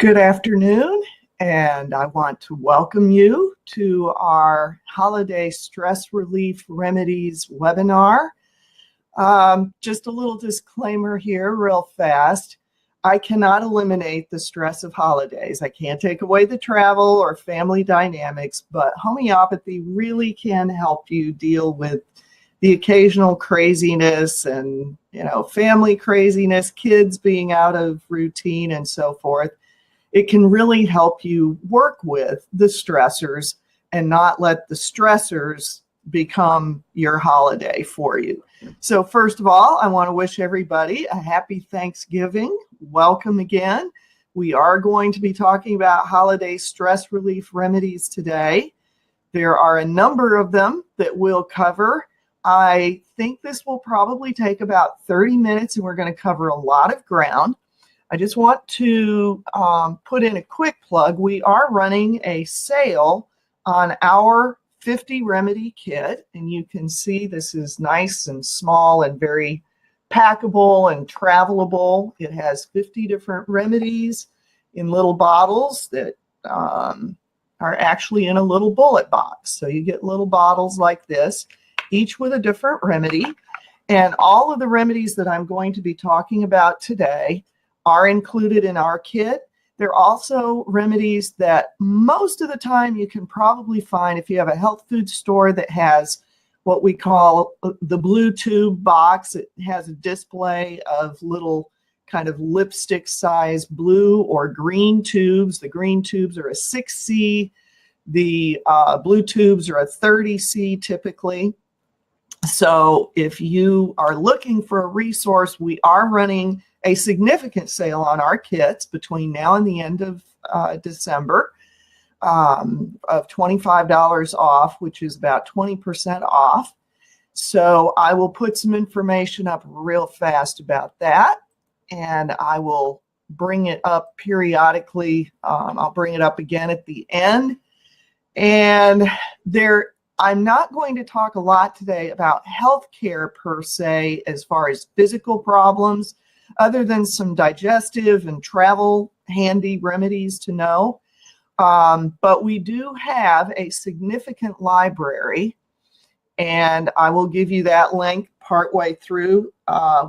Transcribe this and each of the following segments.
Good afternoon, and I want to welcome you to our Holiday Stress Relief Remedies webinar. Just a little disclaimer here real fast. I cannot eliminate the stress of holidays. I can't take away the travel or family dynamics, but homeopathy really can help you deal with the occasional craziness and, family craziness, kids being out of routine and so forth. It can really help you work with the stressors and not let the stressors become your holiday for you. So first of all, I want to wish everybody a happy Thanksgiving. Welcome again. We are going to be talking about holiday stress relief remedies today. There are a number of them that we'll cover. I think this will probably take about 30 minutes and we're going to cover a lot of ground. I just want to put in a quick plug. We are running a sale on our 50 remedy kit, and you can see this is nice and small and very packable and travelable. It has 50 different remedies in little bottles that are actually in a little bullet box. So you get little bottles like this, each with a different remedy. And all of the remedies that I'm going to be talking about today are included in our kit. They're also remedies that most of the time you can probably find if you have a health food store that has what we call the blue tube box. It has a display of little kind of lipstick size blue or green tubes. The green tubes are a 6C. The blue tubes are a 30C typically. So if you are looking for a resource, we are running a significant sale on our kits between now and the end of December of $25 off, which is about 20% off. So I will put some information up real fast about that, and I will bring it up periodically. I'll bring it up again at the end. And I'm not going to talk a lot today about healthcare per se as far as physical problems, other than some digestive and travel handy remedies to know. But we do have a significant library, and I will give you that link partway through.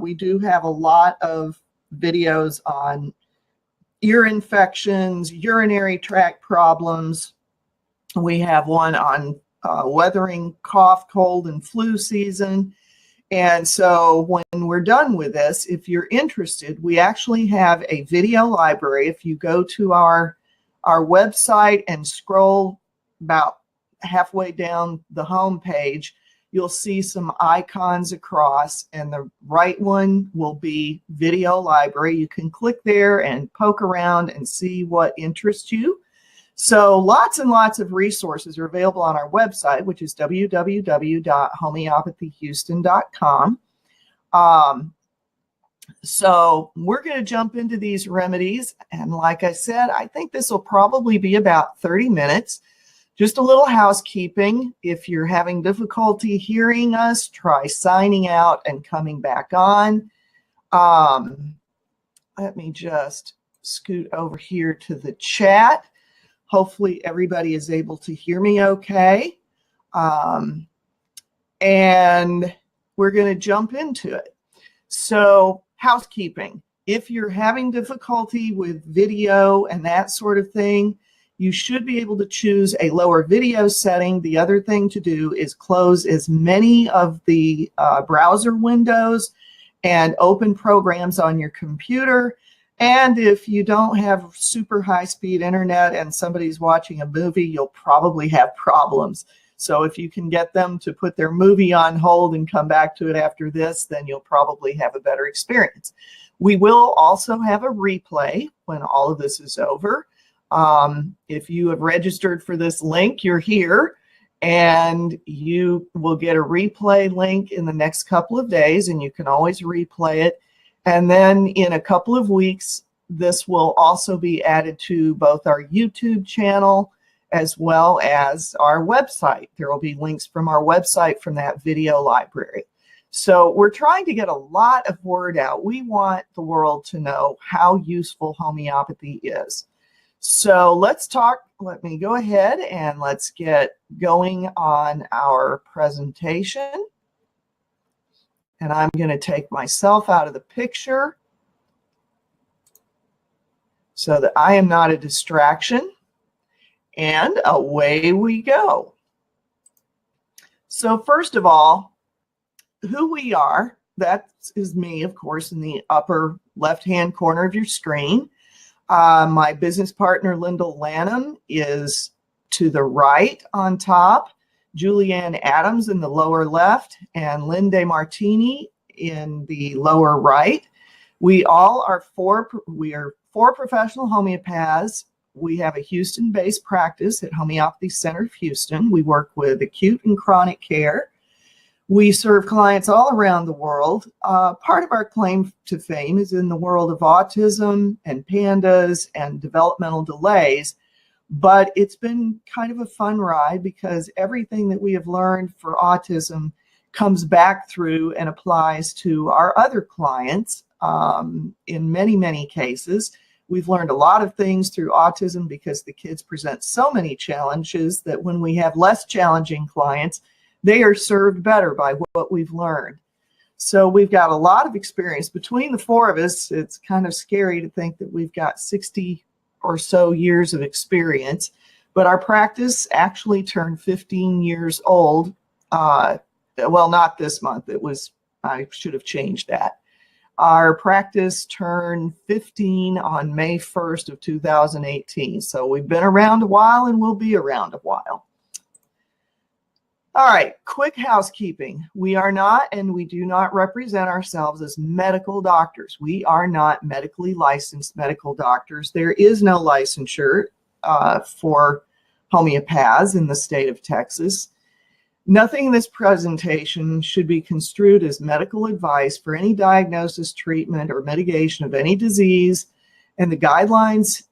We do have a lot of videos on ear infections, urinary tract problems. We have one on weathering cough, cold, and flu season. And so when we're done with this, if you're interested, we actually have a video library. If you go to our website and scroll about halfway down the home page, you'll see some icons across, and the right one will be video library. You can click there and poke around and see what interests you. So lots and lots of resources are available on our website, which is www.homeopathyhouston.com. So we're going to jump into these remedies. And like I said, I think this will probably be about 30 minutes. Just a little housekeeping. If you're having difficulty hearing us, try signing out and coming back on. Let me just scoot over here to the chat. Hopefully everybody is able to hear me okay. And we're going to jump into it. So housekeeping. If you're having difficulty with video and that sort of thing, you should be able to choose a lower video setting. The other thing to do is close as many of the browser windows and open programs on your computer. And if you don't have super high-speed internet and somebody's watching a movie, you'll probably have problems. So if you can get them to put their movie on hold and come back to it after this, then you'll probably have a better experience. We will also have a replay when all of this is over. If you have registered for this link, you're here, and you will get a replay link in the next couple of days, and you can always replay it. And then in a couple of weeks, this will also be added to both our YouTube channel as well as our website. There will be links from our website from that video library. So we're trying to get a lot of word out. We want the world to know how useful homeopathy is. So let's talk. Let me go ahead and let's get going on our presentation. And I'm going to take myself out of the picture so that I am not a distraction. And away we go. So first of all, who we are, that is me, of course, in the upper left-hand corner of your screen. My business partner, Lyndall Lanham, is to the right on top, Julianne Adams in the lower left, and Lynn DeMartini in the lower right. We are four professional homeopaths. We have a Houston-based practice at Homeopathy Center of Houston. We work with acute and chronic care. We serve clients all around the world. Part of our claim to fame is in the world of autism and pandas and developmental delays, but it's been kind of a fun ride because everything that we have learned for autism comes back through and applies to our other clients in many, many cases. We've learned a lot of things through autism because the kids present so many challenges that when we have less challenging clients, they are served better by what we've learned. So we've got a lot of experience. Between the four of us, it's kind of scary to think that we've got 60 or so years of experience, but our practice actually turned 15 years old. Well, not this month. I should have changed that. Our practice turned 15 on May 1st of 2018. So we've been around a while and we'll be around a while. All right, quick housekeeping. We are not and we do not represent ourselves as medical doctors. We are not medically licensed medical doctors. There is no licensure for homeopaths in the state of Texas. Nothing in this presentation should be construed as medical advice for any diagnosis, treatment, or mitigation of any disease, and the guidelines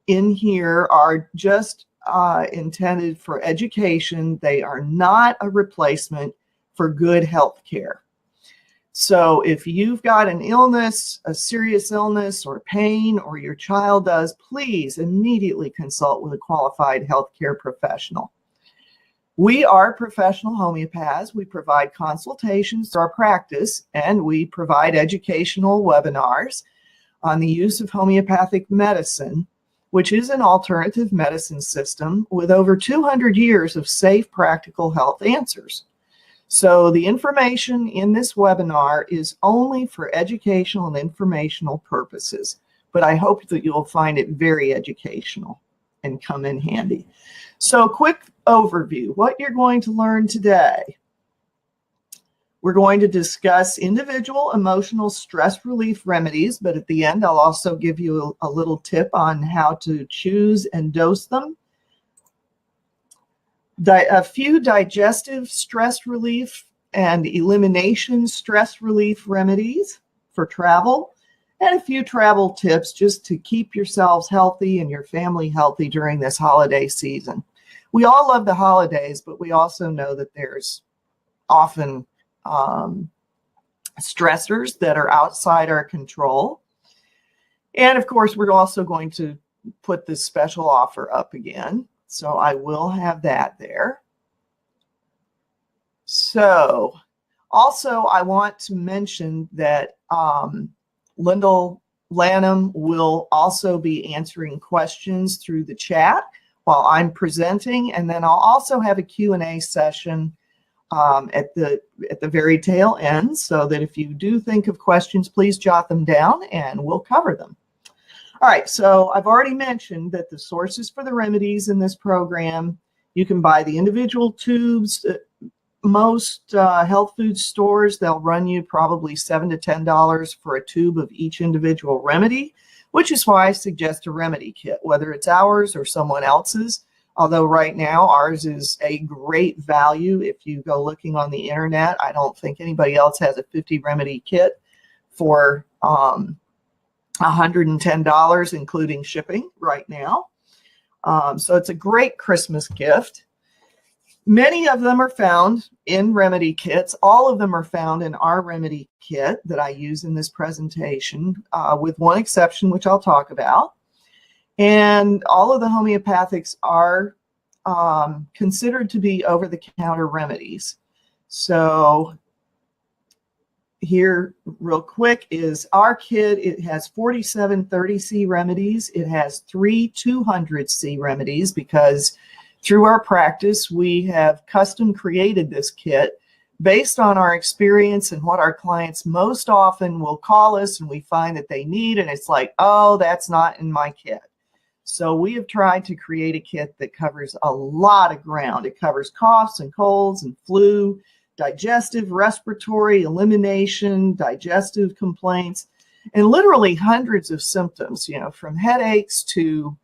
in here are just intended for education. They are not a replacement for good health care. So if you've got an illness, a serious illness or pain, or your child does, please immediately consult with a qualified healthcare professional. We are professional homeopaths. We provide consultations through our practice, and we provide educational webinars on the use of homeopathic medicine, which is an alternative medicine system with over 200 years of safe, practical health answers. So the information in this webinar is only for educational and informational purposes, but I hope that you'll find it very educational and come in handy. So quick overview, what you're going to learn today. We're going to discuss individual emotional stress relief remedies, but at the end, I'll also give you a little tip on how to choose and dose them. A few digestive stress relief and elimination stress relief remedies for travel, and a few travel tips just to keep yourselves healthy and your family healthy during this holiday season. We all love the holidays, but we also know that there's often stressors that are outside our control. And of course, we're also going to put this special offer up again. So I will have that there. So also I want to mention that Lyndall Lanham will also be answering questions through the chat while I'm presenting, and then I'll also have a Q&A session at the very tail end, so that if you do think of questions, please jot them down and we'll cover them. All right, so I've already mentioned that the sources for the remedies in this program, you can buy the individual tubes. Most health food stores, they'll run you probably $7 to $10 for a tube of each individual remedy, which is why I suggest a remedy kit, whether it's ours or someone else's. Although right now ours is a great value. If you go looking on the internet, I don't think anybody else has a 50 remedy kit for $110, including shipping right now. So it's a great Christmas gift. Many of them are found in remedy kits. All of them are found in our remedy kit that I use in this presentation, with one exception, which I'll talk about. And all of the homeopathics are considered to be over-the-counter remedies. So here, real quick, is our kit. It has 47 30C remedies. It has 3 200C remedies because through our practice, we have custom created this kit based on our experience and what our clients most often will call us and we find that they need, and it's like, oh, that's not in my kit. So we have tried to create a kit that covers a lot of ground. It covers coughs and colds and flu, digestive, respiratory, elimination, digestive complaints, and literally hundreds of symptoms, you know, from headaches to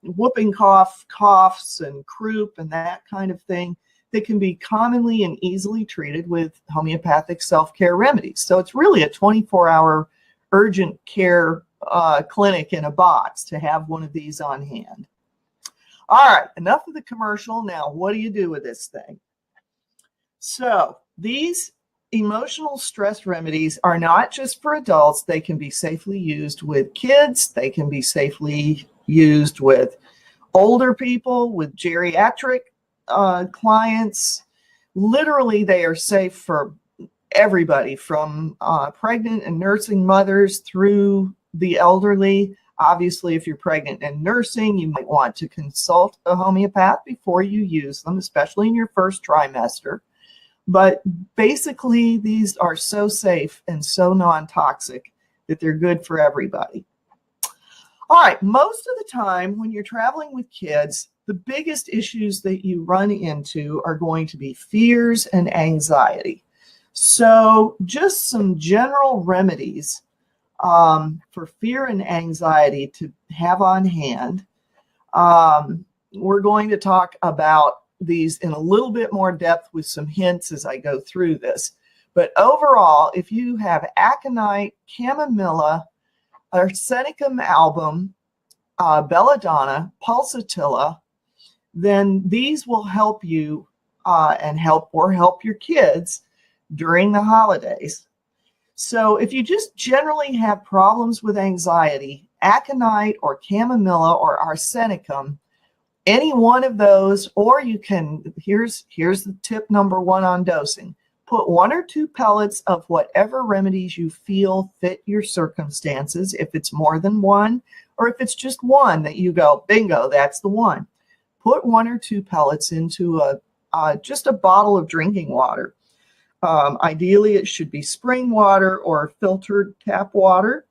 whooping cough, coughs and croup and that kind of thing that can be commonly and easily treated with homeopathic self-care remedies. So it's really a 24-hour urgent care clinic in a box to have one of these on hand. All right, enough of the commercial. Now, what do you do with this thing? So these emotional stress remedies are not just for adults. They can be safely used with kids. They can be safely used with older people, with geriatric clients. Literally, they are safe for everybody, from pregnant and nursing mothers through the elderly. Obviously, if you're pregnant and nursing, you might want to consult a homeopath before you use them, especially in your first trimester. But basically, these are so safe and so non-toxic that they're good for everybody. All right, most of the time when you're traveling with kids, the biggest issues that you run into are going to be fears and anxiety. So just some general remedies for fear and anxiety to have on hand. We're going to talk about these in a little bit more depth with some hints as I go through this. But overall, if you have aconite, chamomilla, arsenicum album, belladonna, pulsatilla, then these will help you and help your kids during the holidays. So if you just generally have problems with anxiety, aconite or chamomilla or arsenicum, any one of those, or you can, here's the tip number one on dosing. Put 1 or 2 pellets of whatever remedies you feel fit your circumstances, if it's more than one, or if it's just one that you go, bingo, that's the one. Put 1 or 2 pellets into just a bottle of drinking water. Ideally, it should be spring water or filtered tap water.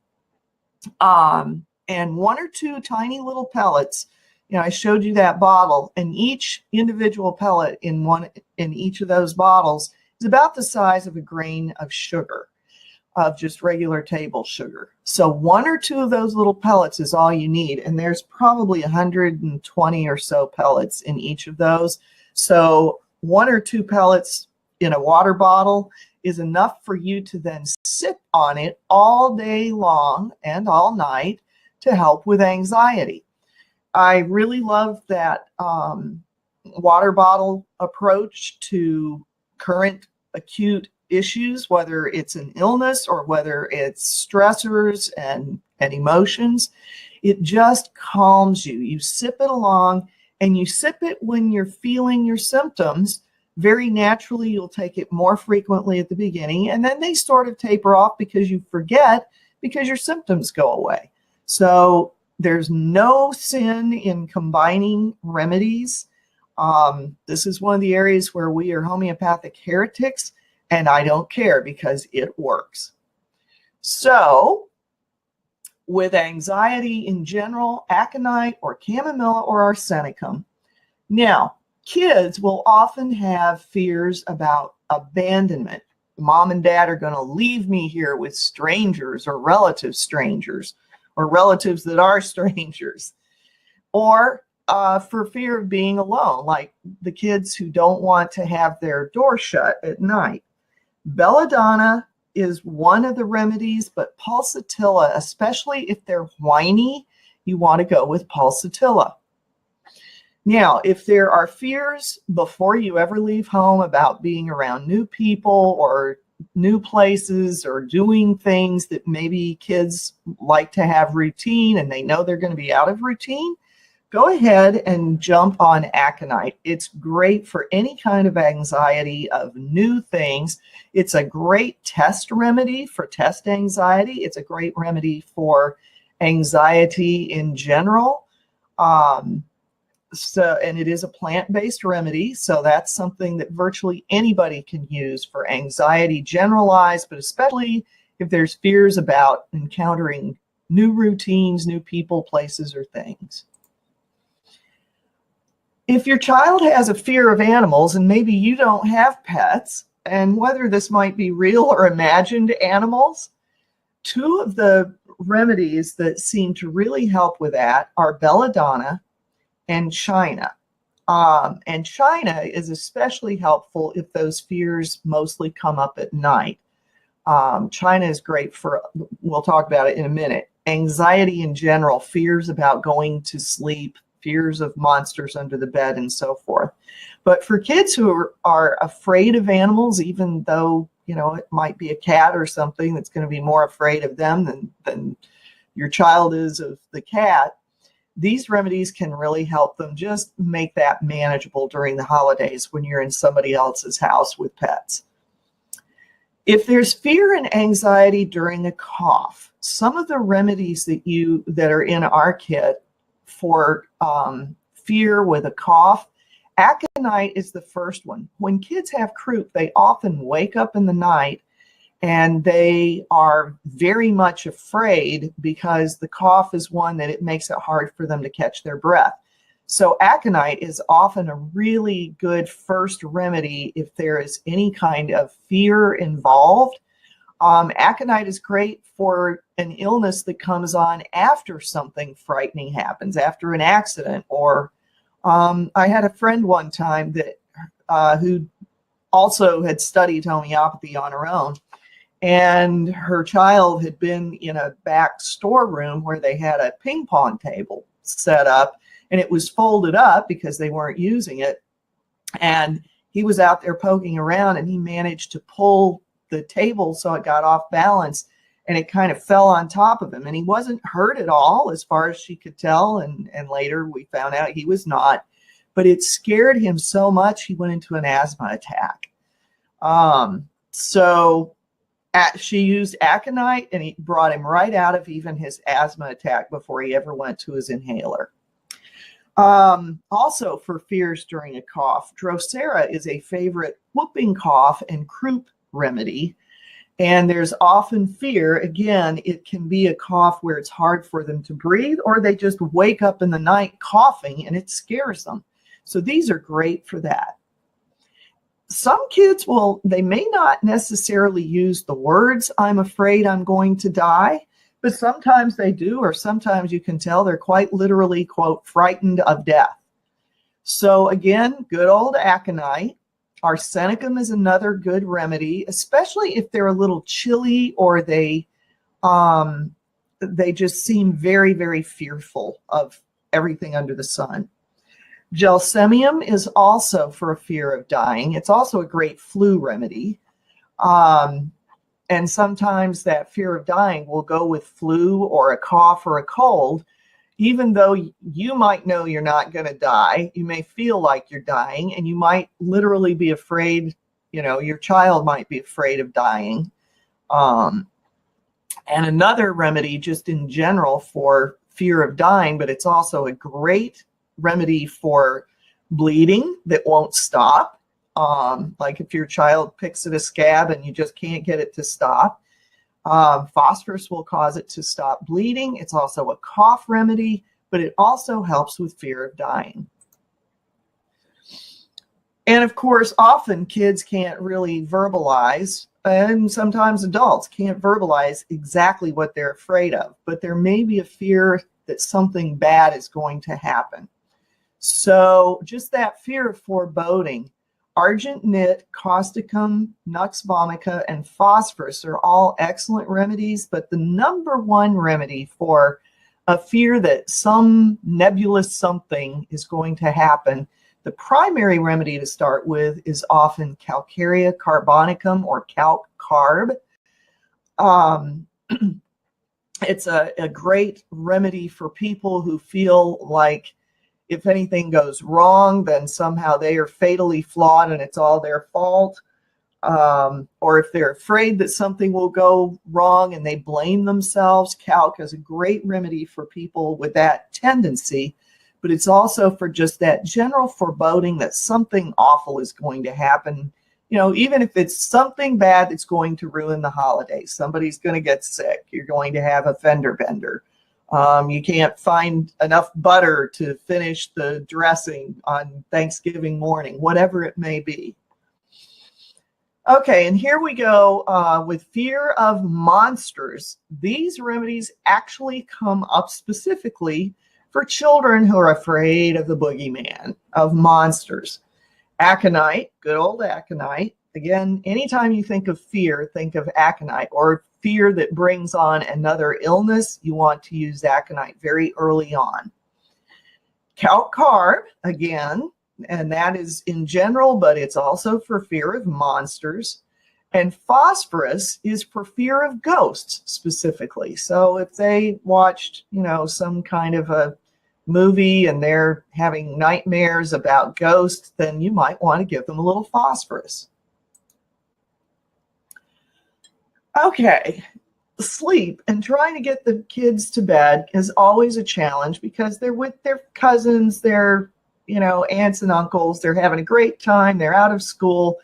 And 1 or 2 tiny little pellets. You know, I showed you that bottle, and each individual pellet in each of those bottles is about the size of a grain of sugar, of just regular table sugar. So 1 or 2 of those little pellets is all you need, and there's probably 120 or so pellets in each of those. So 1 or 2 pellets in a water bottle is enough for you to then sip on it all day long and all night to help with anxiety. I really love that water bottle approach to current acute issues, whether it's an illness or whether it's stressors and emotions. It just calms you. You sip it along, and you sip it when you're feeling your symptoms. Very naturally, you'll take it more frequently at the beginning, and then they sort of taper off because you forget, because your symptoms go away. So there's no sin in combining remedies. This is one of the areas where we are homeopathic heretics, and I don't care because it works. So with anxiety in general, aconite or chamomilla or arsenicum. Now, kids will often have fears about abandonment. Mom and dad are going to leave me here with strangers or relative strangers, or relatives that are strangers, or for fear of being alone, like the kids who don't want to have their door shut at night. Belladonna is one of the remedies, but pulsatilla, especially if they're whiny, you want to go with pulsatilla. Now, if there are fears before you ever leave home about being around new people or new places or doing things that maybe kids like to have routine and they know they're going to be out of routine, go ahead and jump on aconite. It's great for any kind of anxiety of new things. It's a great test remedy for test anxiety. It's a great remedy for anxiety in general. And it is a plant-based remedy, so that's something that virtually anybody can use for anxiety generalized, but especially if there's fears about encountering new routines, new people, places, or things. If your child has a fear of animals, and maybe you don't have pets, and whether this might be real or imagined animals, two of the remedies that seem to really help with that are belladonna and China. And China is especially helpful if those fears mostly come up at night. China is great for, we'll talk about it in a minute, anxiety in general, fears about going to sleep, fears of monsters under the bed, and so forth. But for kids who are afraid of animals, even though, you know, it might be a cat or something that's going to be more afraid of them than your child is of the cat, these remedies can really help them just make that manageable during the holidays when you're in somebody else's house with pets. If there's fear and anxiety during a cough, some of the remedies that are in our kit for fear with a cough, aconite is the first one. When kids have croup, they often wake up in the night and they are very much afraid because the cough is one that it makes it hard for them to catch their breath. So aconite is often a really good first remedy if there is any kind of fear involved. Aconite is great for an illness that comes on after something frightening happens, after an accident. Or I had a friend one time that who also had studied homeopathy on her own. And her child had been in a back storeroom where they had a ping pong table set up, and it was folded up because they weren't using it. And he was out there poking around, and he managed to pull the table so it got off balance, and it kind of fell on top of him. And he wasn't hurt at all, as far as she could tell. And later we found out he was not. But it scared him so much he went into an asthma attack. She used aconite, and it brought him right out of even his asthma attack before he ever went to his inhaler. Also for fears during a cough, Drosera is a favorite whooping cough and croup remedy. And there's often fear. Again, it can be a cough where it's hard for them to breathe, or they just wake up in the night coughing and it scares them. So these are great for that. Some kids they may not necessarily use the words, "I'm afraid I'm going to die," but sometimes they do, or sometimes you can tell they're quite literally, quote, frightened of death. So again, good old aconite. Arsenicum is another good remedy, especially if they're a little chilly or they just seem very, very fearful of everything under the sun. Gelsemium is also for a fear of dying. It's also a great flu remedy. And sometimes that fear of dying will go with flu or a cough or a cold. Even though you might know you're not going to die, you may feel like you're dying, and you might literally be afraid, you know, your child might be afraid of dying. And another remedy just in general for fear of dying, but it's also a great remedy for bleeding that won't stop. Like if your child picks at a scab and you just can't get it to stop. Phosphorus will cause it to stop bleeding. It's also a cough remedy, but it also helps with fear of dying. And of course, often kids can't really verbalize, and sometimes adults can't verbalize exactly what they're afraid of, but there may be a fear that something bad is going to happen. So just that fear of foreboding, argent nit, causticum, nux vomica, and phosphorus are all excellent remedies, but the number one remedy for a fear that some nebulous something is going to happen The primary remedy to start with is often Calcarea carbonicum or calc carb. It's a great remedy for people who feel like if anything goes wrong, then somehow they are fatally flawed and it's all their fault. Or if they're afraid that something will go wrong and they blame themselves, calc is a great remedy for people with that tendency. But it's also for just that general foreboding that something awful is going to happen. You know, even if it's something bad that's going to ruin the holidays, somebody's going to get sick, you're going to have a fender bender. You can't find enough butter to finish the dressing on Thanksgiving morning, whatever it may be. Okay, and here we go with fear of monsters. These remedies actually come up specifically for children who are afraid of the boogeyman, of monsters. Aconite, good old aconite. Again, anytime you think of fear, think of aconite, or fear that brings on another illness, you want to use aconite very early on. Calc carb, again, and that is in general, but it's also for fear of monsters. And phosphorus is for fear of ghosts specifically. So if they watched, you know, some kind of a movie and they're having nightmares about ghosts, then you might want to give them a little phosphorus. Okay, sleep and trying to get the kids to bed is always a challenge because they're with their cousins, their, you know, aunts and uncles, they're having a great time, they're out of school,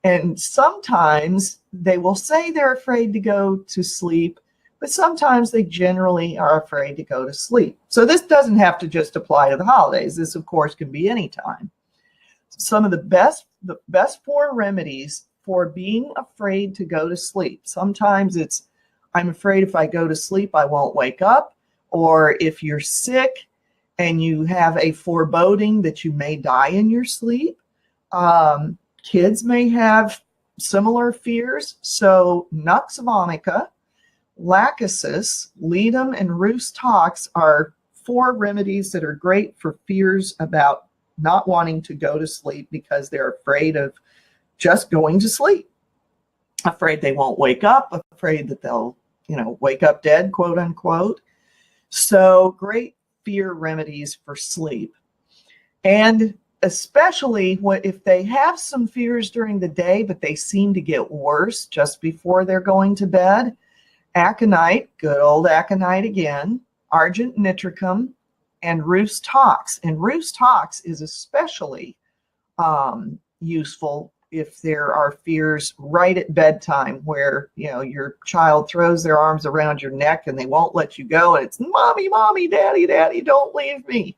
and sometimes they will say they're afraid to go to sleep, but sometimes they generally are afraid to go to sleep. So this doesn't have to just apply to the holidays. This, of course, can be any time. Some of the best 4 remedies for being afraid to go to sleep. Sometimes it's, I'm afraid if I go to sleep, I won't wake up. Or if you're sick and you have a foreboding that you may die in your sleep. Kids may have similar fears. So Nux vomica, lachesis, ledum, and rhus tox are 4 remedies that are great for fears about not wanting to go to sleep because they're afraid of just going to sleep. Afraid they won't wake up, afraid that they'll, you know, wake up dead, quote unquote. So great fear remedies for sleep. And especially if they have some fears during the day, but they seem to get worse just before they're going to bed, aconite, good old aconite again, argent nitricum, and rhus tox. And rhus tox is especially useful if there are fears right at bedtime where, you know, your child throws their arms around your neck and they won't let you go. And it's, mommy, mommy, daddy, daddy, don't leave me.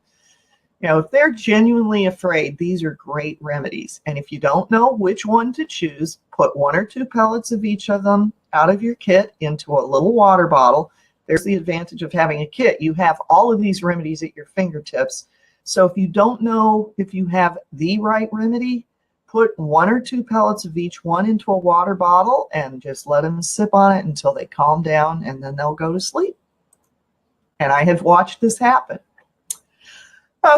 You know, if they're genuinely afraid, these are great remedies. And if you don't know which one to choose, put 1 or 2 pellets of each of them out of your kit into a little water bottle. There's the advantage of having a kit. You have all of these remedies at your fingertips. So if you don't know if you have the right remedy, put 1 or 2 pellets of each one into a water bottle and just let them sip on it until they calm down, and then they'll go to sleep. And I have watched this happen.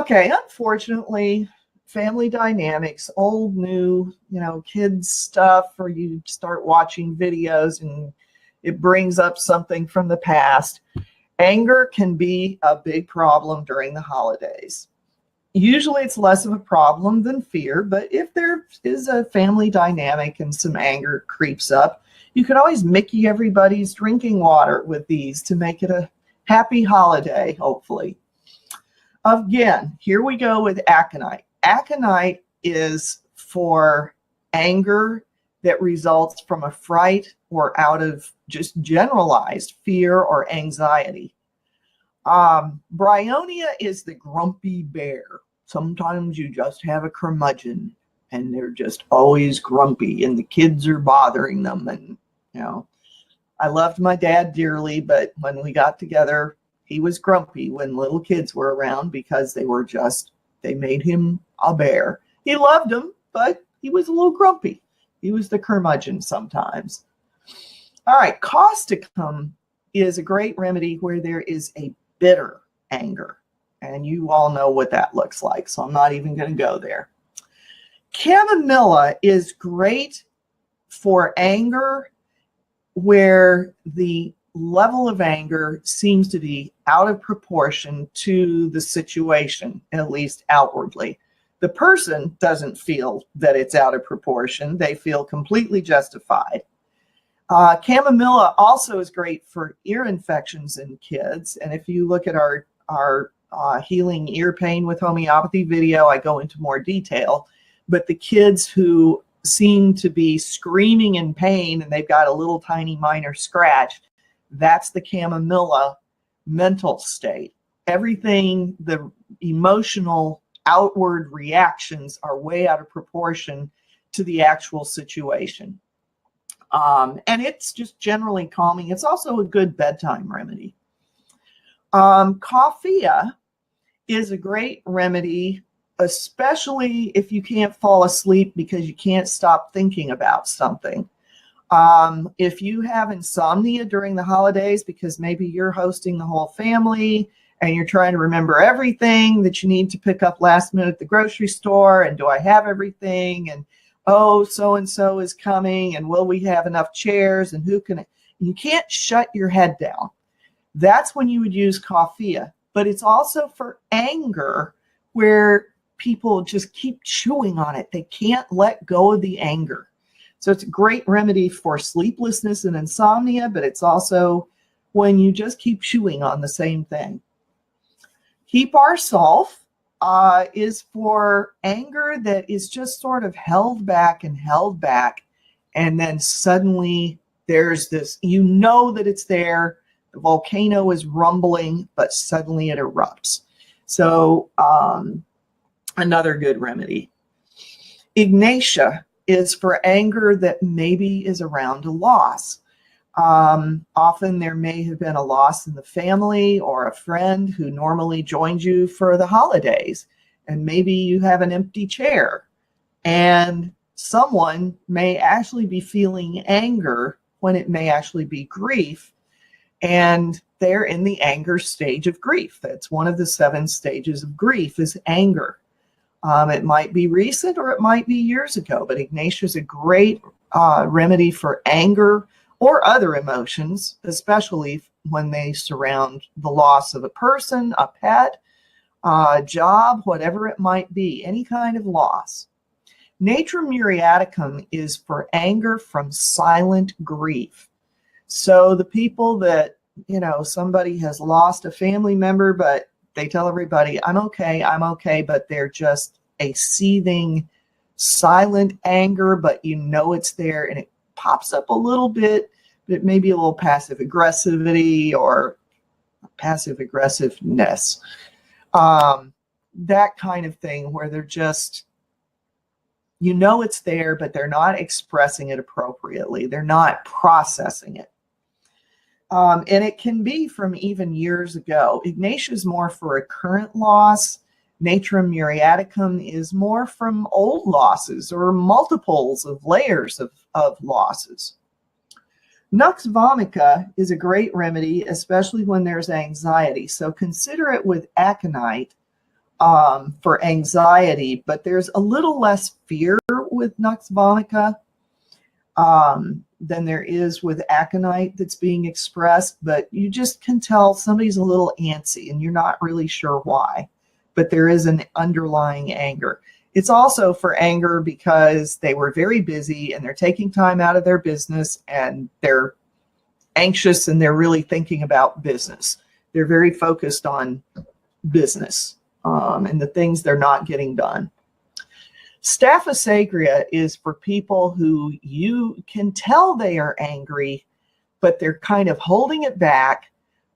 Okay, unfortunately, family dynamics, old, new, you know, kids stuff, or you start watching videos and it brings up something from the past. Anger can be a big problem during the holidays. Usually it's less of a problem than fear, but if there is a family dynamic and some anger creeps up, you can always Mickey everybody's drinking water with these to make it a happy holiday, hopefully. Again, here we go with aconite. Aconite is for anger that results from a fright or out of just generalized fear or anxiety. Bryonia is the grumpy bear. Sometimes you just have a curmudgeon and they're just always grumpy and the kids are bothering them. And, you know, I loved my dad dearly, but when we got together, he was grumpy when little kids were around because they made him a bear. He loved them, but he was a little grumpy. He was the curmudgeon sometimes. All right, causticum is a great remedy where there is a bitter anger. And you all know what that looks like, so I'm not even going to go there. Chamomilla is great for anger where the level of anger seems to be out of proportion to the situation, at least outwardly. The person doesn't feel that it's out of proportion. They feel completely justified. Chamomilla also is great for ear infections in kids. And if you look at our healing ear pain with homeopathy video, I go into more detail. But the kids who seem to be screaming in pain and they've got a little tiny minor scratch, that's the chamomilla mental state. Everything, the emotional outward reactions are way out of proportion to the actual situation. And it's just generally calming. It's also a good bedtime remedy. Coffea is a great remedy, especially if you can't fall asleep because you can't stop thinking about something. If you have insomnia during the holidays because maybe you're hosting the whole family and you're trying to remember everything that you need to pick up last minute at the grocery store, and do I have everything, and oh, so-and-so is coming, and will we have enough chairs, and who can, you can't shut your head down. That's when you would use coffea. But it's also for anger where people just keep chewing on it. They can't let go of the anger. So it's a great remedy for sleeplessness and insomnia, but it's also when you just keep chewing on the same thing. Keep our sulf is for anger that is just sort of held back, and then suddenly there's this, you know that it's there, the volcano is rumbling, but suddenly it erupts. So another good remedy. Ignatia is for anger that maybe is around a loss. Often there may have been a loss in the family or a friend who normally joins you for the holidays, and maybe you have an empty chair, and someone may actually be feeling anger when it may actually be grief, and they're in the anger stage of grief. That's one of the 7 stages of grief, is anger. It might be recent or it might be years ago, but Ignatia is a great remedy for anger or other emotions, especially when they surround the loss of a person, a pet, a job, whatever it might be, any kind of loss. Natrum muriaticum is for anger from silent grief. So the people that, you know, somebody has lost a family member, but they tell everybody, I'm okay, but they're just a seething, silent anger, but you know it's there, and it pops up a little bit, but it may be a little passive aggressivity or passive aggressiveness. That kind of thing where they're just, you know it's there, but they're not expressing it appropriately. They're not processing it. And it can be from even years ago. Ignatia is more for a current loss. Natrum muriaticum is more from old losses or multiples of layers of losses. Nux vomica is a great remedy, especially when there's anxiety. So consider it with aconite for anxiety, but there's a little less fear with Nux vomica than there is with aconite that's being expressed, but you just can tell somebody's a little antsy and you're not really sure why, but there is an underlying anger. It's also for anger because they were very busy and they're taking time out of their business and they're anxious and they're really thinking about business. They're very focused on business and the things they're not getting done. Staphysagria is for people who you can tell they are angry, but they're kind of holding it back,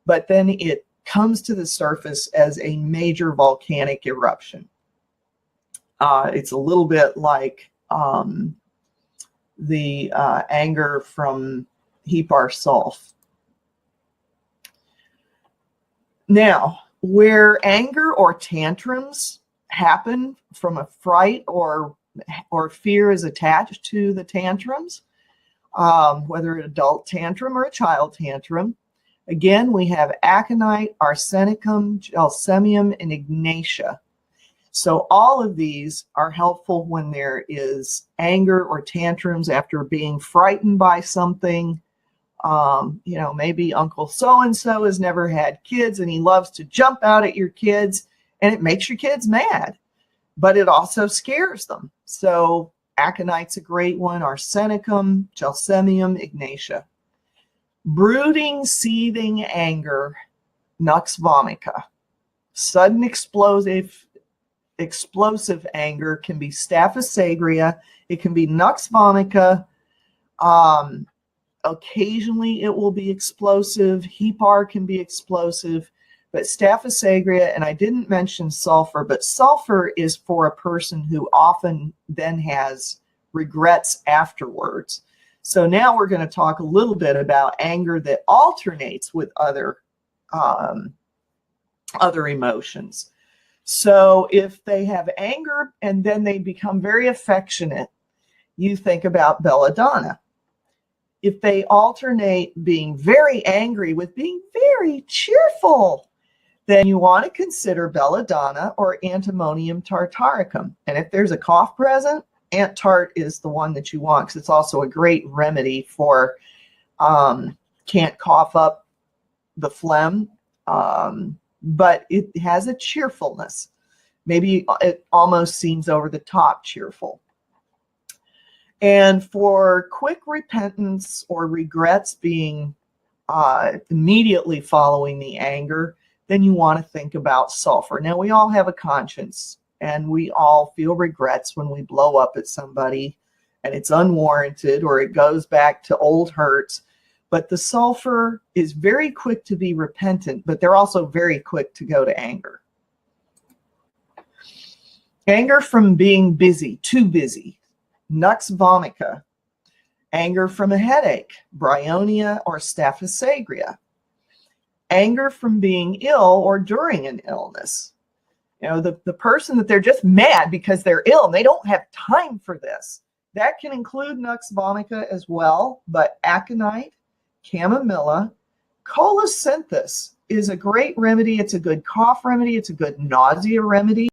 but then it comes to the surface as a major volcanic eruption. It's a little bit like the anger from Hepar sulf. Now, where anger or tantrums happen from a fright or fear is attached to the tantrums, whether an adult tantrum or a child tantrum, again, we have aconite, arsenicum, gelsemium, and ignatia. So all of these are helpful when there is anger or tantrums after being frightened by something. Maybe Uncle so-and-so has never had kids and he loves to jump out at your kids, and it makes your kids mad, but it also scares them. So aconite's a great one, arsenicum, gelsemium, ignatia. Brooding, seething anger, nux vomica. Sudden explosive anger can be staphysagria. It can be nux vomica. Occasionally it will be explosive. Hepar can be explosive, but staphysagria, and I didn't mention sulfur, but sulfur is for a person who often then has regrets afterwards. So now we're going to talk a little bit about anger that alternates with other emotions. So if they have anger and then they become very affectionate, you think about belladonna. If they alternate being very angry with being very cheerful, then you want to consider belladonna or antimonium tartaricum. And if there's a cough present, Ant Tart is the one that you want, because it's also a great remedy for can't cough up the phlegm, but it has a cheerfulness. Maybe it almost seems over the top cheerful. And for quick repentance or regrets being immediately following the anger, then you want to think about sulfur. Now, we all have a conscience, and we all feel regrets when we blow up at somebody and it's unwarranted or it goes back to old hurts. But the sulfur is very quick to be repentant, but they're also very quick to go to anger. Anger from being busy, too busy, nux vomica. Anger from a headache, bryonia or staphysagria. Anger from being ill or during an illness. The person that they're just mad because they're ill and they don't have time for this. That can include nux vomica as well, but aconite, chamomilla, colocynthis is a great remedy. It's a good cough remedy. It's a good nausea remedy.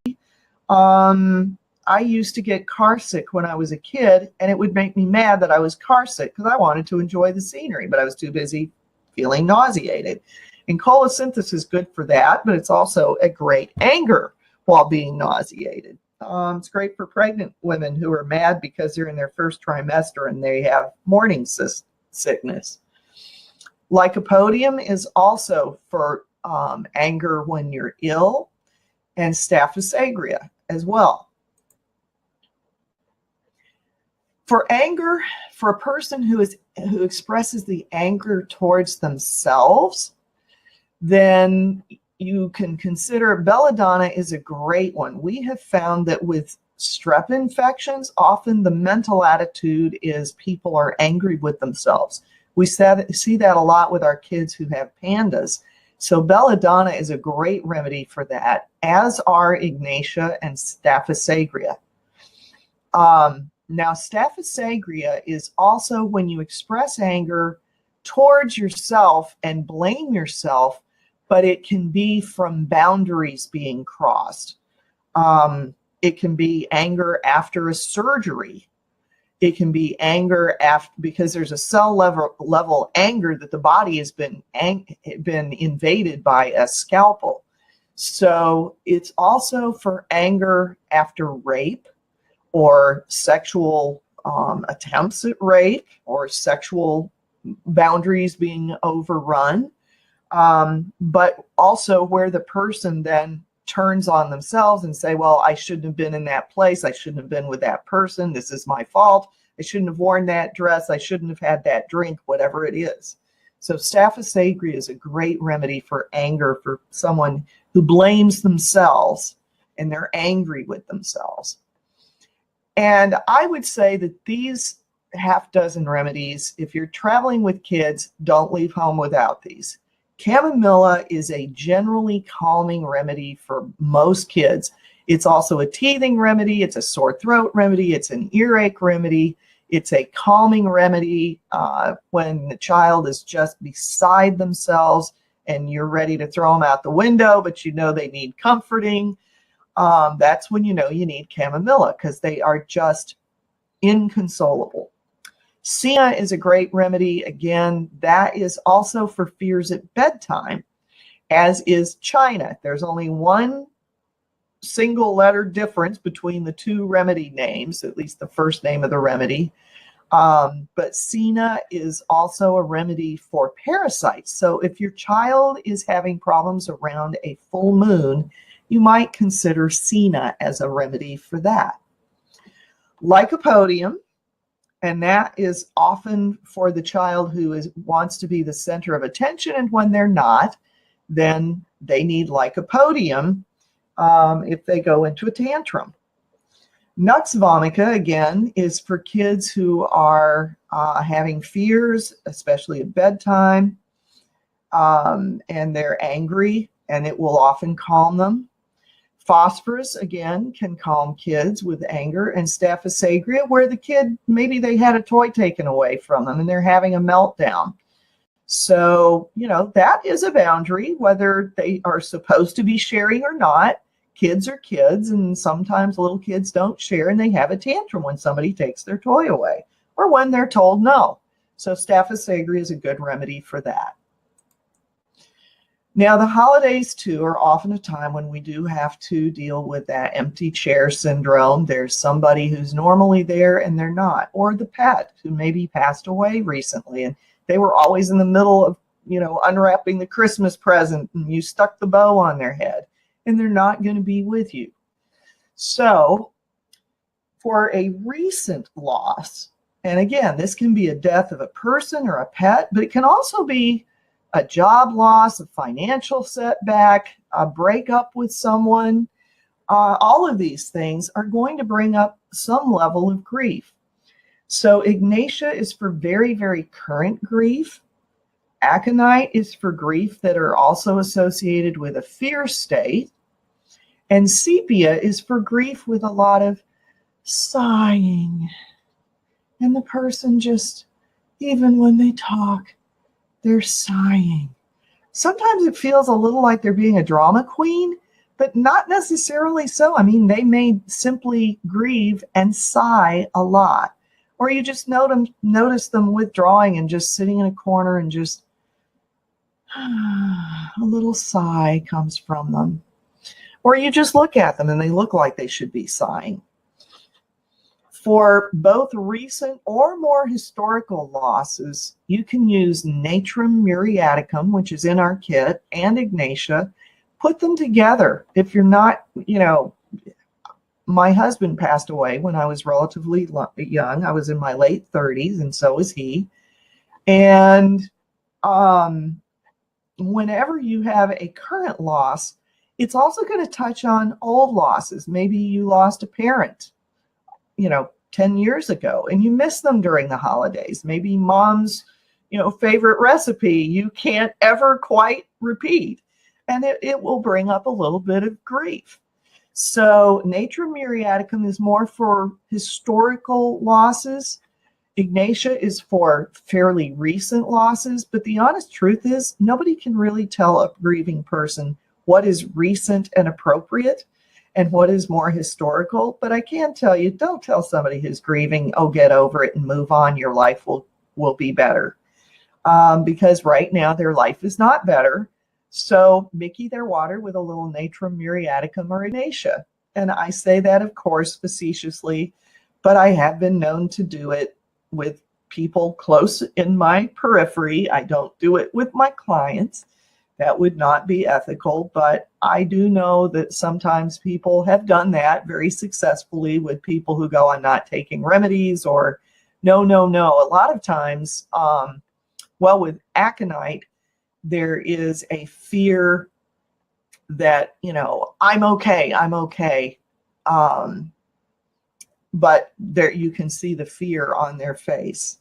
I used to get car sick when I was a kid, and it would make me mad that I was car sick because I wanted to enjoy the scenery, but I was too busy feeling nauseated. And colocynthis is good for that, but it's also a great anger while being nauseated. It's great for pregnant women who are mad because they're in their first trimester and they have morning sickness. Lycopodium is also for anger when you're ill, and staphysagria as well. For anger, for a person who expresses the anger towards themselves, then you can consider belladonna is a great one. We have found that with strep infections, often the mental attitude is people are angry with themselves. We see that a lot with our kids who have pandas. So belladonna is a great remedy for that, as are ignatia and staphysagria. Now, staphysagria is also when you express anger towards yourself and blame yourself, but it can be from boundaries being crossed. It can be anger after a surgery. It can be anger after because there's a cell level anger that the body has been invaded by a scalpel. So it's also for anger after rape or sexual attempts at rape or sexual boundaries being overrun. But also where the person then turns on themselves and say, well, I shouldn't have been in that place. I shouldn't have been with that person. This is my fault. I shouldn't have worn that dress. I shouldn't have had that drink, whatever it is. So staphysagria is a great remedy for anger for someone who blames themselves and they're angry with themselves. And I would say that these half dozen remedies, if you're traveling with kids, don't leave home without these. Chamomilla is a generally calming remedy for most kids. It's also a teething remedy. It's a sore throat remedy. It's an earache remedy. It's a calming remedy when the child is just beside themselves and you're ready to throw them out the window, but you know they need comforting. that's when you know you need chamomilla, because they are just inconsolable. Senna is a great remedy. Again, that is also for fears at bedtime, as is China. There's only one single letter difference between the two remedy names, at least the first name of the remedy. But Senna is also a remedy for parasites. So if your child is having problems around a full moon, you might consider Senna as a remedy for that. Lycopodium, and that is often for the child who wants to be the center of attention, and when they're not, then they need lycopodium if they go into a tantrum. Nux vomica, again, is for kids who are having fears, especially at bedtime, and they're angry, and it will often calm them. Phosphorus, again, can calm kids with anger. And staphysagria, where the kid, maybe they had a toy taken away from them and they're having a meltdown. So, you know, that is a boundary, whether they are supposed to be sharing or not. Kids are kids, and sometimes little kids don't share and they have a tantrum when somebody takes their toy away or when they're told no. So staphysagria is a good remedy for that. Now, the holidays, too, are often a time when we do have to deal with that empty chair syndrome. There's somebody who's normally there and they're not, or the pet who maybe passed away recently and they were always in the middle of, you know, unwrapping the Christmas present and you stuck the bow on their head and they're not going to be with you. So for a recent loss, and again, this can be a death of a person or a pet, but it can also be a job loss, a financial setback, a breakup with someone. All of these things are going to bring up some level of grief. So Ignatia is for very, very current grief. Aconite is for grief that are also associated with a fear state. And sepia is for grief with a lot of sighing. And the person just, even when they talk, they're sighing. Sometimes it feels a little like they're being a drama queen, but not necessarily so. I mean, they may simply grieve and sigh a lot. Or you just notice them withdrawing and just sitting in a corner and just a little sigh comes from them. Or you just look at them and they look like they should be sighing. For both recent or more historical losses, you can use Natrum muriaticum, which is in our kit, and Ignatia. Put them together. If you're not, you know, my husband passed away when I was relatively young. I was in my late 30s, and so was he. And whenever you have a current loss, it's also going to touch on old losses. Maybe you lost a parent, you know, 10 years ago, and you miss them during the holidays. Maybe mom's, you know, favorite recipe you can't ever quite repeat, and it will bring up a little bit of grief. So Natrum muriaticum is more for historical losses. Ignatia is for fairly recent losses, but the honest truth is nobody can really tell a grieving person what is recent and appropriate and what is more historical. But I can tell you, don't tell somebody who's grieving, oh, get over it and move on. Your life will be better. Because right now their life is not better. So Mickey their water with a little Natrum muriaticum or Ignatia. And I say that, of course, facetiously, but I have been known to do it with people close in my periphery. I don't do it with my clients. That would not be ethical, but I do know that sometimes people have done that very successfully with people who go, I'm not taking remedies, or no. A lot of times, well, with aconite, there is a fear that, you know, I'm okay. But there you can see the fear on their face.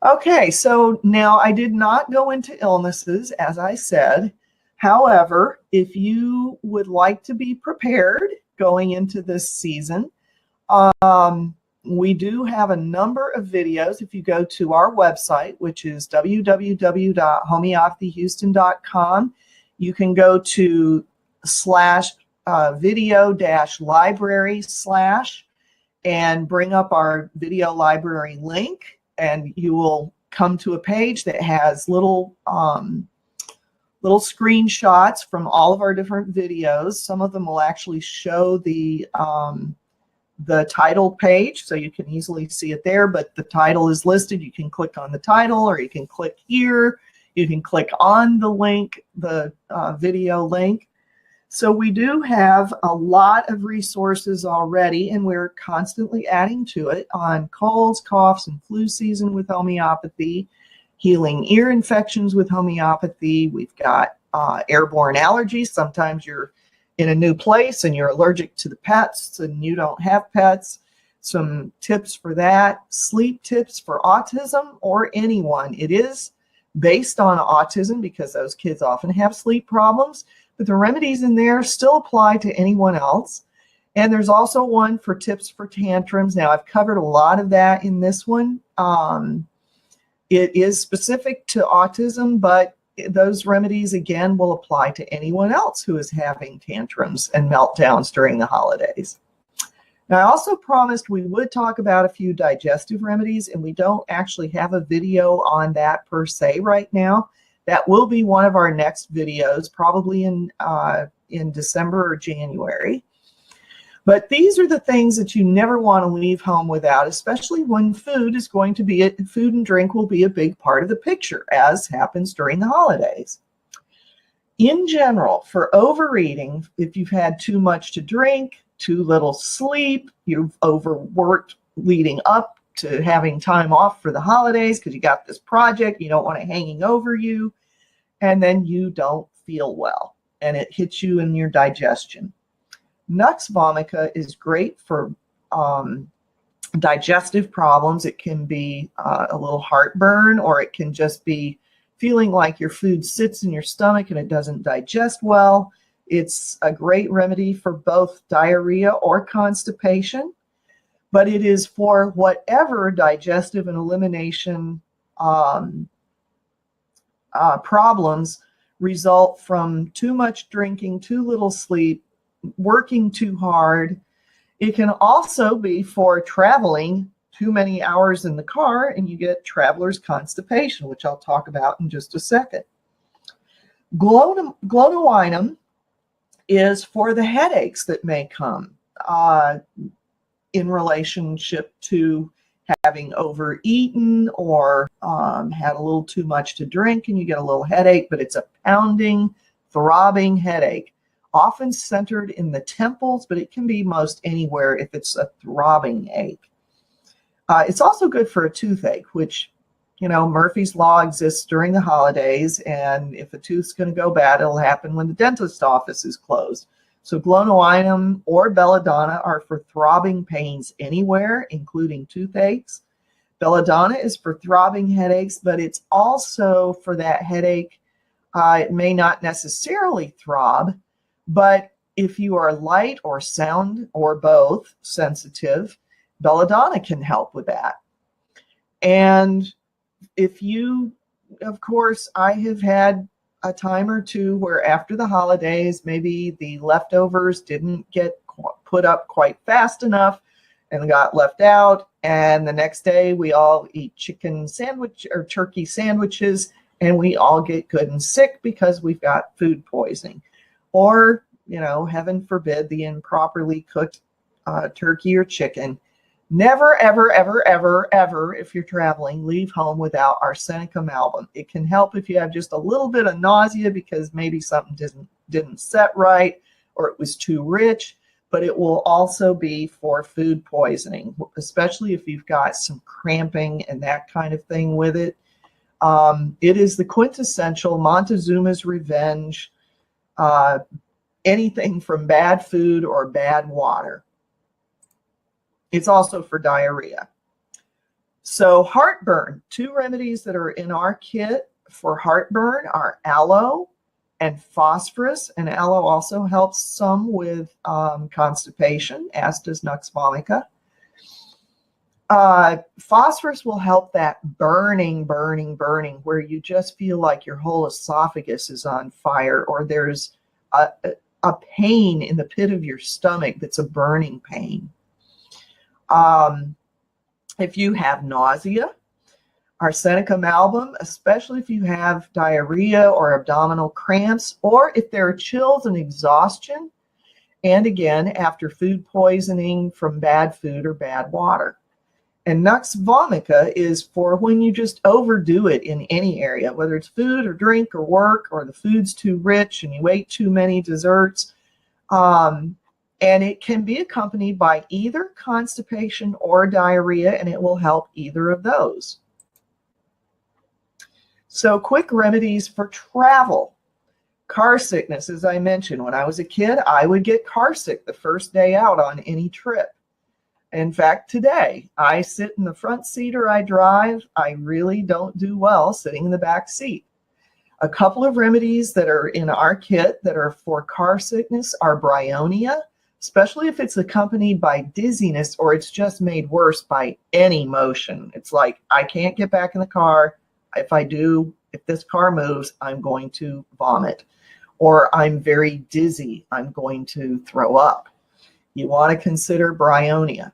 Okay, so now I did not go into illnesses, as I said. However, if you would like to be prepared going into this season, we do have a number of videos. If you go to our website, which is www.homeopathyhouston.com, you can go to slash video dash library slash and bring up our video library link, and you will come to a page that has little screenshots from all of our different videos. Some of them will actually show the title page, so you can easily see it there, but the title is listed. You can click on the title, or you can click here. You can click on the link, the video link. So we do have a lot of resources already, and we're constantly adding to it on colds, coughs, and flu season with homeopathy, healing ear infections with homeopathy. We've got airborne allergies. Sometimes you're in a new place and you're allergic to the pets and you don't have pets. Some tips for that. Sleep tips for autism or anyone. It is based on autism because those kids often have sleep problems, but the remedies in there still apply to anyone else. And there's also one for tips for tantrums. Now, I've covered a lot of that in this one. It is specific to autism, but those remedies, again, will apply to anyone else who is having tantrums and meltdowns during the holidays. Now, I also promised we would talk about a few digestive remedies, and we don't actually have a video on that per se right now. That will be one of our next videos, probably in December or January. But these are the things that you never want to leave home without, especially when food and drink will be a big part of the picture, as happens during the holidays. In general, for overeating, if you've had too much to drink, too little sleep, you've overworked leading up to having time off for the holidays because you got this project, you don't want it hanging over you, and then you don't feel well, and it hits you in your digestion. Nux vomica is great for digestive problems. It can be a little heartburn, or it can just be feeling like your food sits in your stomach and it doesn't digest well. It's a great remedy for both diarrhea or constipation, but it is for whatever digestive and elimination problems result from too much drinking, too little sleep, working too hard. It can also be for traveling too many hours in the car, and you get traveler's constipation, which I'll talk about in just a second. Glonoinum is for the headaches that may come in relationship to having overeaten or had a little too much to drink, and you get a little headache, but it's a pounding, throbbing headache, often centered in the temples, but it can be most anywhere if it's a throbbing ache. It's also good for a toothache, which, you know, Murphy's Law exists during the holidays, and if a tooth's going to go bad, it'll happen when the dentist office is closed. So glonoinum or belladonna are for throbbing pains anywhere, including toothaches. Belladonna is for throbbing headaches, but it's also for that headache. It may not necessarily throb, but if you are light or sound or both sensitive, belladonna can help with that. And if you, of course, I have had a time or two where after the holidays, maybe the leftovers didn't get put up quite fast enough and got left out. And the next day we all eat chicken sandwich or turkey sandwiches, and we all get good and sick because we've got food poisoning. Or, you know, heaven forbid, the improperly cooked turkey or chicken. Never, ever, ever, ever, ever, if you're traveling, leave home without arsenicum album. It can help if you have just a little bit of nausea because maybe something didn't set right or it was too rich, but it will also be for food poisoning, especially if you've got some cramping and that kind of thing with it. It is the quintessential Montezuma's Revenge, anything from bad food or bad water. It's also for diarrhea. So heartburn, 2 remedies that are in our kit for heartburn are aloe and phosphorus. And aloe also helps some with constipation, as does Nux vomica. Phosphorus will help that burning, where you just feel like your whole esophagus is on fire, or there's a pain in the pit of your stomach that's a burning pain. If you have nausea, arsenicum album, especially if you have diarrhea or abdominal cramps, or if there are chills and exhaustion, and again, after food poisoning from bad food or bad water. And nux vomica is for when you just overdo it in any area, whether it's food or drink or work, or the food's too rich and you ate too many desserts. And it can be accompanied by either constipation or diarrhea, and it will help either of those. So quick remedies for travel. Car sickness, as I mentioned, when I was a kid, I would get car sick the first day out on any trip. In fact, today, I sit in the front seat or I drive. I really don't do well sitting in the back seat. A couple of remedies that are in our kit that are for car sickness are bryonia, especially if it's accompanied by dizziness or it's just made worse by any motion. It's like, I can't get back in the car. If I do, if this car moves, I'm going to vomit. Or I'm very dizzy, I'm going to throw up. You want to consider bryonia.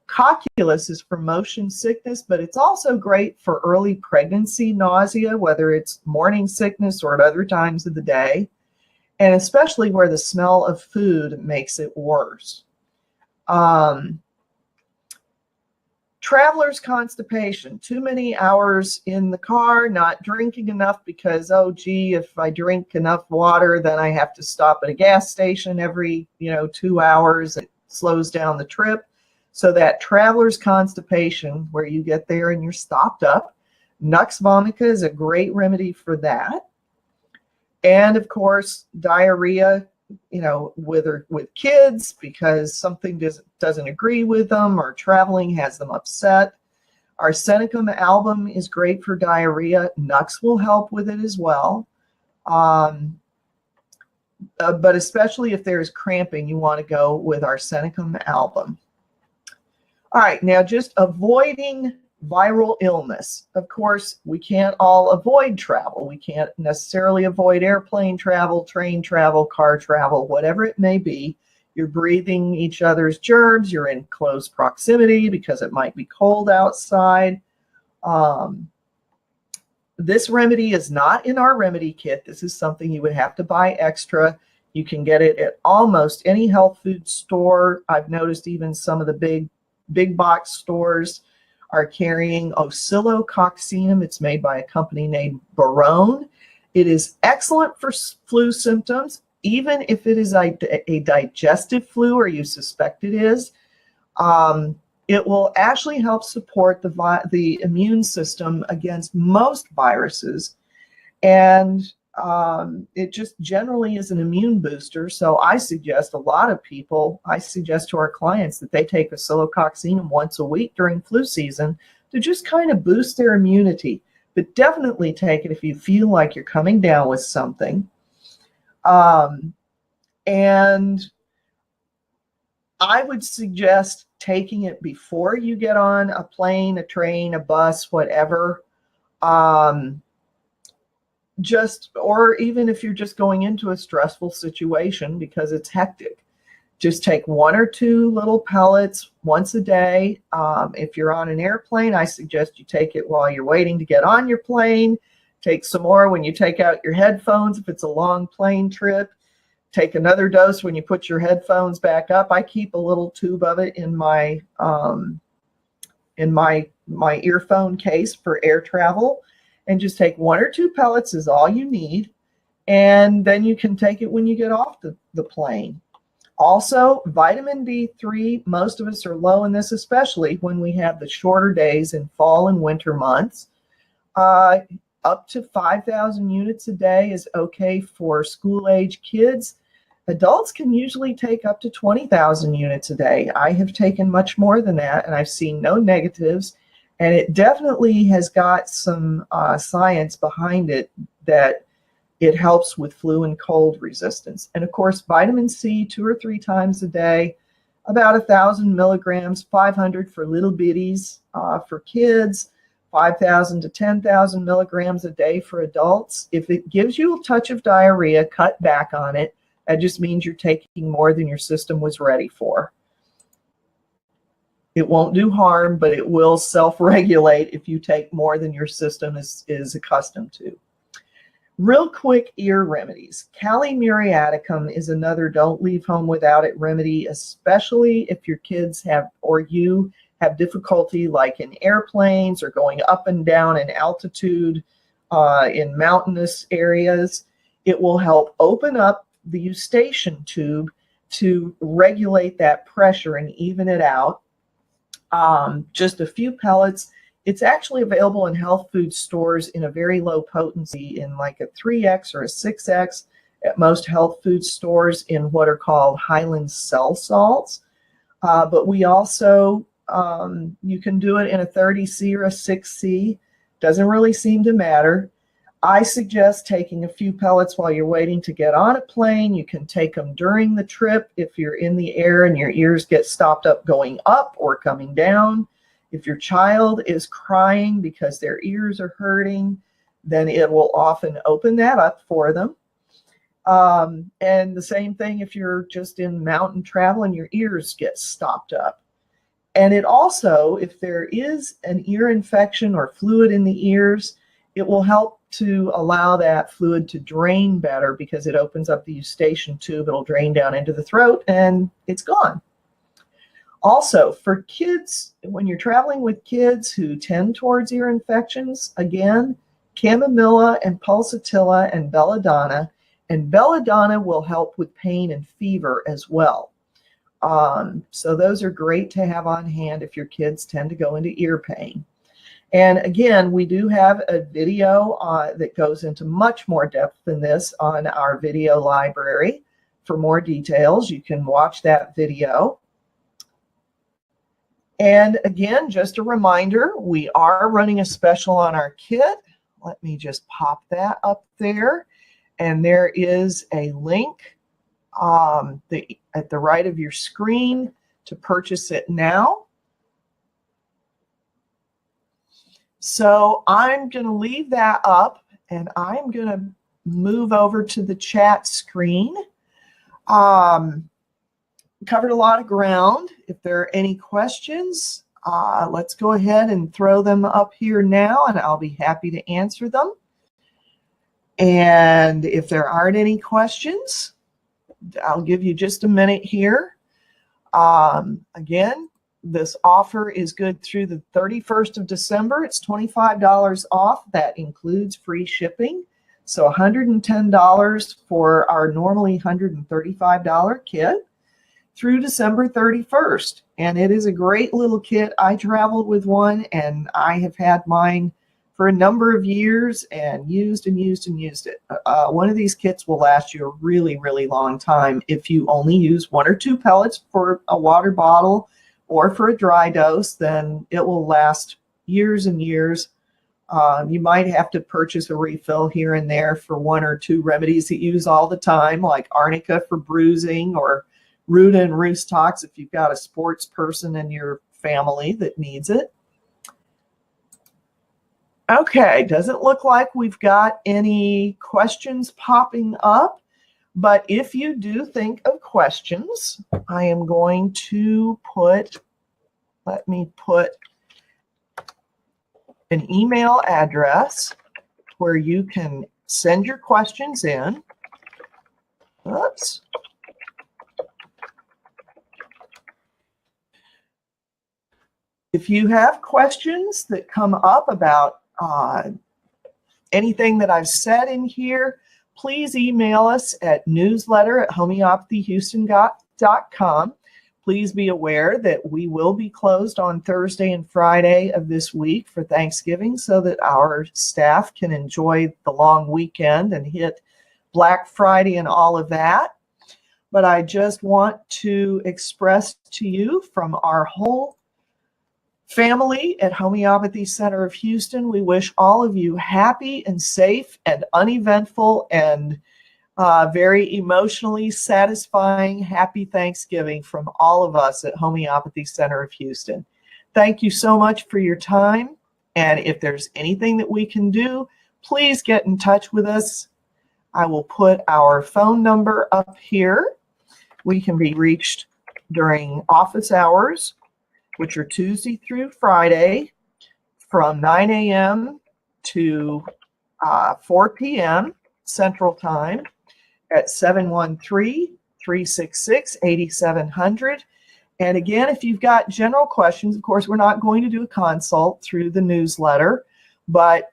Cocculus is for motion sickness, but it's also great for early pregnancy nausea, whether it's morning sickness or at other times of the day, and especially where the smell of food makes it worse. Traveler's constipation, too many hours in the car, not drinking enough because, oh, gee, if I drink enough water, then I have to stop at a gas station every, 2 hours. It slows down the trip. So that traveler's constipation, where you get there and you're stopped up, nux vomica is a great remedy for that. And of course, diarrhea, with kids because something doesn't agree with them or traveling has them upset. Arsenicum album is great for diarrhea. Nux will help with it as well. But especially if there's cramping, you want to go with arsenicum album. All right, now just avoiding viral illness. Of course, we can't all avoid travel. We can't necessarily avoid airplane travel, train travel, car travel, whatever it may be. You're breathing each other's germs. You're in close proximity because it might be cold outside. This remedy is not in our remedy kit. This is something you would have to buy extra. You can get it at almost any health food store. I've noticed even some of the big box stores are carrying oscillococcinum. It's made by a company named Barone. It is excellent for flu symptoms, even if it is a digestive flu or you suspect it is. It will actually help support the immune system against most viruses. And it just generally is an immune booster. So I suggest to our clients that they take oscillococcinum once a week during flu season to just kind of boost their immunity. But definitely take it if you feel like you're coming down with something. And I would suggest taking it before you get on a plane, a train, a bus, whatever. Or even if you're just going into a stressful situation because it's hectic, just take 1 or 2 little pellets once a day. If you're on an airplane, I suggest you take it while you're waiting to get on your plane. Take some more when you take out your headphones if it's a long plane trip. Take another dose when you put your headphones back up. I keep a little tube of it in my earphone case for air travel. And just take 1 or 2 pellets is all you need. And then you can take it when you get off the plane. Also, vitamin D3, most of us are low in this, especially when we have the shorter days in fall and winter months. Up to 5,000 units a day is okay for school-age kids. Adults can usually take up to 20,000 units a day. I have taken much more than that, and I've seen no negatives. And it definitely has got some science behind it that it helps with flu and cold resistance. And of course, vitamin C 2 or 3 times a day, about 1,000 milligrams, 500 for little bitties for kids, 5,000 to 10,000 milligrams a day for adults. If it gives you a touch of diarrhea, cut back on it. That just means you're taking more than your system was ready for. It won't do harm, but it will self-regulate if you take more than your system is accustomed to. Real quick ear remedies. Kali muriaticum is another don't leave home without it remedy, especially if your kids have, or you have difficulty like in airplanes or going up and down in altitude in mountainous areas. It will help open up the eustachian tube to regulate that pressure and even it out. Just a few pellets. It's actually available in health food stores in a very low potency in like a 3X or a 6X at most health food stores in what are called Highland cell salts. But we also, you can do it in a 30C or a 6C. Doesn't really seem to matter. I suggest taking a few pellets while you're waiting to get on a plane. You can take them during the trip if you're in the air and your ears get stopped up going up or coming down. If your child is crying because their ears are hurting, then it will often open that up for them. And the same thing if you're just in mountain travel and your ears get stopped up. And it also, if there is an ear infection or fluid in the ears, it will help to allow that fluid to drain better because it opens up the eustachian tube. It'll drain down into the throat and it's gone. Also, for kids, when you're traveling with kids who tend towards ear infections, again, chamomilla and pulsatilla and belladonna. And belladonna will help with pain and fever as well. So those are great to have on hand if your kids tend to go into ear pain. And again, we do have a video that goes into much more depth than this on our video library. For more details, you can watch that video. And again, just a reminder, we are running a special on our kit. Let me just pop that up there. And there is a link at the right of your screen to purchase it now. So I'm going to leave that up and I'm going to move over to the chat screen. Covered a lot of ground. If there are any questions, let's go ahead and throw them up here now and I'll be happy to answer them. And if there aren't any questions, I'll give you just a minute here. Again, this offer is good through the 31st of December. It's $25 off. That includes free shipping. So $110 for our normally $135 kit through December 31st. And it is a great little kit. I traveled with one and I have had mine for a number of years and used and used and used it. One of these kits will last you a really, really long time if you only use 1 or 2 pellets for a water bottle or for a dry dose, then it will last years and years. You might have to purchase a refill here and there for 1 or 2 remedies that you use all the time, like arnica for bruising or Ruta and Roost Tox if you've got a sports person in your family that needs it. Okay, doesn't look like we've got any questions popping up, but if you do think of questions, I am going to let me put an email address where you can send your questions in. Oops. If you have questions that come up about anything that I've said in here, please email us at newsletter@homeopathyhouston.com. Please be aware that we will be closed on Thursday and Friday of this week for Thanksgiving so that our staff can enjoy the long weekend and hit Black Friday and all of that. But I just want to express to you from our whole family at Homeopathy Center of Houston, we wish all of you happy and safe and uneventful and very emotionally satisfying happy Thanksgiving from all of us at Homeopathy Center of Houston. Thank you so much for your time. And if there's anything that we can do, please get in touch with us. I will put our phone number up here. We can be reached during office hours, which are Tuesday through Friday from 9 a.m. to 4 p.m. Central Time at 713-366-8700. And again, if you've got general questions, of course, we're not going to do a consult through the newsletter. But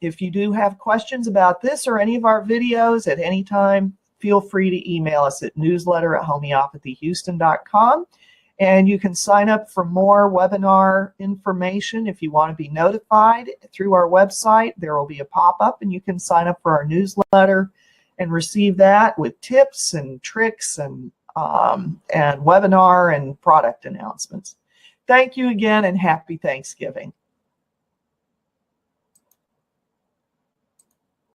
if you do have questions about this or any of our videos at any time, feel free to email us at newsletter@homeopathyhouston.com. And you can sign up for more webinar information if you want to be notified through our website. There will be a pop-up and you can sign up for our newsletter and receive that with tips and tricks and webinar and product announcements. Thank you again and happy Thanksgiving.